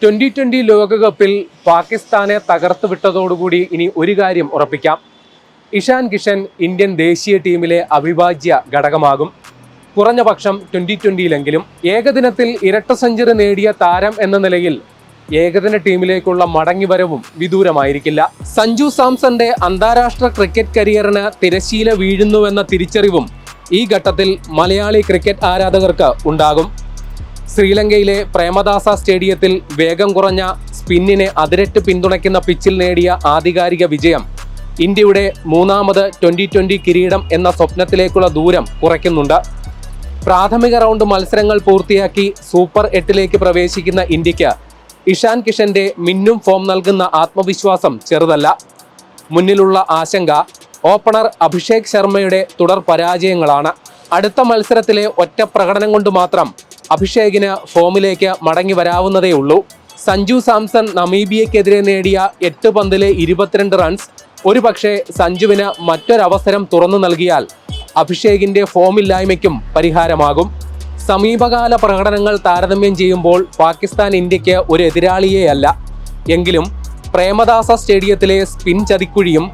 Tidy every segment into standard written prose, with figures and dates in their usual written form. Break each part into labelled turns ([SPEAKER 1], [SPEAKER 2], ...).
[SPEAKER 1] 2020 ലോകകപ്പിൽ പാകിസ്ഥാനെ തകർത്തു വിട്ടതോടുകൂടി ഇനി ഒരു കാര്യം ഉറപ്പിക്കാം. ഇഷാൻ കിഷൻ ഇന്ത്യൻ ദേശീയ ടീമിലെ അവിഭാജ്യ ഘടകമാകും. കുറഞ്ഞ പക്ഷം 2020-ലെങ്കിലും. ഏകദിനത്തിൽ ഇരട്ട സെഞ്ചുറി നേടിയ താരം എന്ന നിലയിൽ ഏകദിന ടീമിലേക്കുള്ള മടങ്ങിവരവും വിദൂരമായിരിക്കില്ല. സഞ്ജു സാംസന്റെ അന്താരാഷ്ട്ര ക്രിക്കറ്റ് കരിയറിന് തിരശ്ശീല വീഴുന്നുവെന്ന തിരിച്ചറിവും ഈ ഘട്ടത്തിൽ മലയാളി ക്രിക്കറ്റ് ആരാധകർക്ക് ഉണ്ടാകും. ശ്രീലങ്കയിലെ പ്രേമദാസ സ്റ്റേഡിയത്തിൽ വേഗം കുറഞ്ഞ സ്പിന്നിനെ അതിരറ്റ് പിന്തുണയ്ക്കുന്ന പിച്ചിൽ നേടിയ ആധികാരിക വിജയം ഇന്ത്യയുടെ മൂന്നാമത് 2020 കിരീടം എന്ന സ്വപ്നത്തിലേക്കുള്ള ദൂരം കുറയ്ക്കുന്നുണ്ട്. പ്രാഥമിക റൗണ്ട് മത്സരങ്ങൾ പൂർത്തിയാക്കി സൂപ്പർ 8-ലേക്ക് പ്രവേശിക്കുന്ന ഇന്ത്യക്ക് ഇഷാൻ കിഷന്റെ മിന്നും ഫോം നൽകുന്ന ആത്മവിശ്വാസം ചെറുതല്ല. മുന്നിലുള്ള ആശങ്ക ഓപ്പണർ അഭിഷേക് ശർമ്മയുടെ തുടർ പരാജയങ്ങളാണ്. അടുത്ത മത്സരത്തിലെ ഒറ്റ പ്രകടനം കൊണ്ട് മാത്രം അഭിഷേകിന് ഫോമിലേക്ക് മടങ്ങി വരാവുന്നതേ ഉള്ളൂ. സഞ്ജു സാംസൺ നമീബിയക്കെതിരെ നേടിയ 8 പന്തിലെ 22 റൺസ് ഒരുപക്ഷെ സഞ്ജുവിന് മറ്റൊരവസരം തുറന്നു നൽകിയാൽ അഭിഷേകിന്റെ ഫോമില്ലായ്മയ്ക്കും പരിഹാരമാകും. സമീപകാല പ്രകടനങ്ങൾ താരതമ്യം ചെയ്യുമ്പോൾ പാകിസ്ഥാൻ ഇന്ത്യക്ക് ഒരു എതിരാളിയെയല്ല. എങ്കിലും പ്രേമദാസ സ്റ്റേഡിയത്തിലെ സ്പിൻ ചതിക്കുഴിയും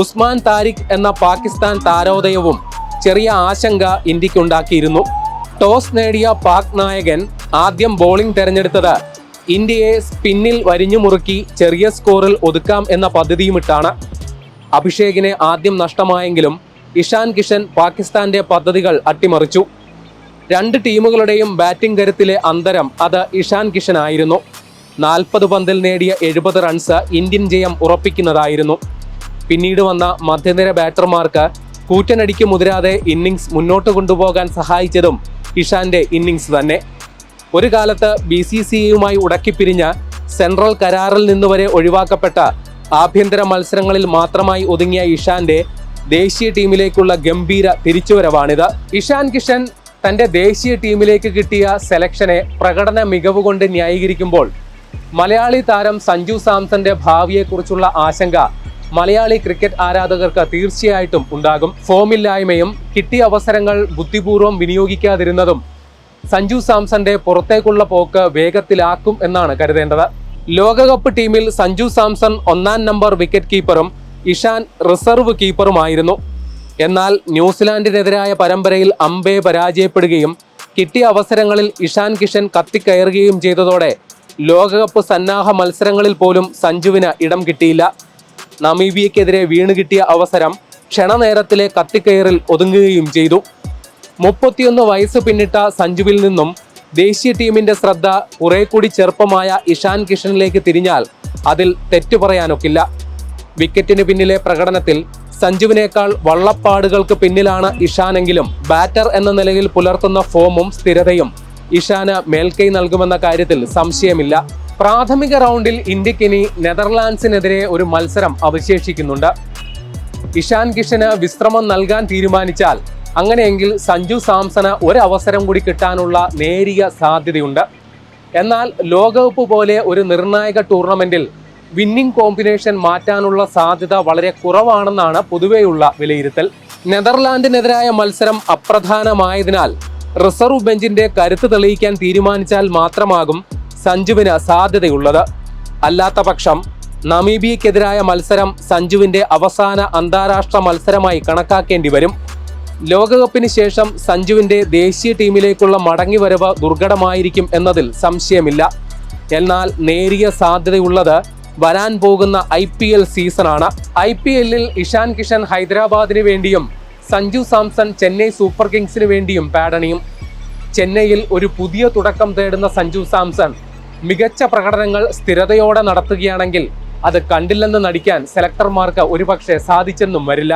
[SPEAKER 1] ഉസ്മാൻ താരിഖ് എന്ന പാകിസ്ഥാൻ താരോദയവും ചെറിയ ആശങ്ക ഇന്ത്യക്കുണ്ടാക്കിയിരുന്നു. ടോസ് നേടിയ പാക് നായകൻ ആദ്യം ബോളിംഗ് തെരഞ്ഞെടുത്തത് ഇന്ത്യയെ സ്പിന്നിൽ വരിഞ്ഞു മുറുക്കി ചെറിയ സ്കോറിൽ ഒതുക്കാം എന്ന പദ്ധതിയുമിട്ടാണ്. അഭിഷേകിനെ ആദ്യം നഷ്ടമായെങ്കിലും ഇഷാൻ കിഷൻ പാകിസ്ഥാന്റെ പദ്ധതികൾ അട്ടിമറിച്ചു. രണ്ട് ടീമുകളുടെയും ബാറ്റിംഗ് കരുത്തിലെ അന്തരം അത് ഇഷാൻ കിഷൻ ആയിരുന്നു. 40 പന്തിൽ നേടിയ 70 റൺസ് ഇന്ത്യൻ ജയം ഉറപ്പിക്കുന്നതായിരുന്നു. പിന്നീട് വന്ന മധ്യനിര ബാറ്റർമാർക്ക് കൂറ്റനടിക്ക് മുതിരാതെ ഇന്നിംഗ്സ് മുന്നോട്ട് കൊണ്ടുപോകാൻ സഹായിച്ചതും ഇഷാന്റെ ഇന്നിംഗ്സ് തന്നെ. ഒരു കാലത്ത് BCCIയുമായി ഉടക്കിപ്പിരിഞ്ഞ സെൻട്രൽ കരാറിൽ നിന്നുവരെ ഒഴിവാക്കപ്പെട്ട ആഭ്യന്തര മത്സരങ്ങളിൽ മാത്രമായി ഒതുങ്ങിയ ഇഷാന്റെ ദേശീയ ടീമിലേക്കുള്ള ഗംഭീര തിരിച്ചുവരവാണിത്. ഇഷാൻ കിഷൻ തന്റെ ദേശീയ ടീമിലേക്ക് കിട്ടിയ സെലക്ഷനെ പ്രകടന മികവ് കൊണ്ട് ന്യായീകരിക്കുമ്പോൾ മലയാളി താരം സഞ്ജു സാംസന്റെ ഭാവിയെക്കുറിച്ചുള്ള ആശങ്ക മലയാളി ക്രിക്കറ്റ് ആരാധകർക്ക് തീർച്ചയായിട്ടും ഉണ്ടാകും. ഫോമില്ലായ്മയും കിട്ടിയ അവസരങ്ങൾ ബുദ്ധിപൂർവ്വം വിനിയോഗിക്കാതിരുന്നതും സഞ്ജു സാംസന്റെ പുറത്തേക്കുള്ള പോക്ക് വേഗത്തിലാക്കും എന്നാണ് കരുതേണ്ടത്. ലോകകപ്പ് ടീമിൽ സഞ്ജു സാംസൺ 1-ാം നമ്പർ വിക്കറ്റ് കീപ്പറും ഇഷാൻ റിസർവ് കീപ്പറുമായിരുന്നു. എന്നാൽ ന്യൂസിലാൻഡിനെതിരായ പരമ്പരയിൽ അമ്പയെ പരാജയപ്പെടുകയും കിട്ടിയ അവസരങ്ങളിൽ ഇഷാൻ കിഷൻ കത്തിക്കയറുകയും ചെയ്തതോടെ ലോകകപ്പ് സന്നാഹ മത്സരങ്ങളിൽ പോലും സഞ്ജുവിന് ഇടം കിട്ടിയില്ല. നമീബിയക്കെതിരെ വീണ് കിട്ടിയ അവസരം ക്ഷണനേരത്തിലെ കത്തിക്കയറിൽ ഒതുങ്ങുകയും ചെയ്തു. 31 വയസ്സ് പിന്നിട്ട സഞ്ജുവിൽ നിന്നും ദേശീയ ടീമിന്റെ ശ്രദ്ധ കുറെ കൂടി ചെറുപ്പമായ ഇഷാൻ കിഷനിലേക്ക് തിരിഞ്ഞാൽ അതിൽ തെറ്റു പറയാനൊക്കില്ല. വിക്കറ്റിന് പിന്നിലെ പ്രകടനത്തിൽ സഞ്ജുവിനേക്കാൾ വള്ളപ്പാടുകൾക്ക് പിന്നിലാണ് ഇഷാനെങ്കിലും ബാറ്റർ എന്ന നിലയിൽ പുലർത്തുന്ന ഫോമും സ്ഥിരതയും ഇഷാന് മേൽക്കൈ നൽകുമെന്ന കാര്യത്തിൽ സംശയമില്ല. പ്രാഥമിക റൗണ്ടിൽ ഇന്ത്യക്കിനി നെതർലാൻഡ്സിനെതിരെ ഒരു മത്സരം അവശേഷിക്കുന്നുണ്ട്. ഇഷാൻ കിഷന് വിശ്രമം നൽകാൻ തീരുമാനിച്ചാൽ അങ്ങനെയെങ്കിൽ സഞ്ജു സാംസന് ഒരവസരം കൂടി കിട്ടാനുള്ള നേരിയ സാധ്യതയുണ്ട്. എന്നാൽ ലോകകപ്പ് പോലെ ഒരു നിർണായക ടൂർണമെന്റിൽ വിന്നിംഗ് കോമ്പിനേഷൻ മാറ്റാനുള്ള സാധ്യത വളരെ കുറവാണെന്നാണ് പൊതുവെയുള്ള വിലയിരുത്തൽ. നെതർലാൻഡിനെതിരായ മത്സരം അപ്രധാനമായതിനാൽ റിസർവ് ബെഞ്ചിന്റെ കരുത്ത് തെളിയിക്കാൻ തീരുമാനിച്ചാൽ മാത്രമാകും സഞ്ജുവിന് സാധ്യതയുള്ളത്. അല്ലാത്ത പക്ഷം നമീബിയക്കെതിരായ മത്സരം സഞ്ജുവിന്റെ അവസാന അന്താരാഷ്ട്ര മത്സരമായി കണക്കാക്കേണ്ടി വരും. ലോകകപ്പിന് ശേഷം സഞ്ജുവിന്റെ ദേശീയ ടീമിലേക്കുള്ള മടങ്ങിവരവ് ദുർഘടമായിരിക്കും എന്നതിൽ സംശയമില്ല. എന്നാൽ നേരിയ സാധ്യതയുള്ളത് വരാൻ പോകുന്ന IPL സീസണാണ്. IPLൽ ഇഷാൻ കിഷൻ ഹൈദരാബാദിന് വേണ്ടിയും സഞ്ജു സാംസൺ ചെന്നൈ സൂപ്പർ കിങ്സിന് വേണ്ടിയും പാടണിയും. ചെന്നൈയിൽ ഒരു പുതിയ തുടക്കം തേടുന്ന സഞ്ജു സാംസൺ മികച്ച പ്രകടനങ്ങൾ സ്ഥിരതയോടെ നടത്തുകയാണെങ്കിൽ അത് കണ്ടില്ലെന്ന് നടിക്കാൻ സെലക്ടർമാർക്ക് ഒരുപക്ഷെ സാധിച്ചെന്നും വരില്ല.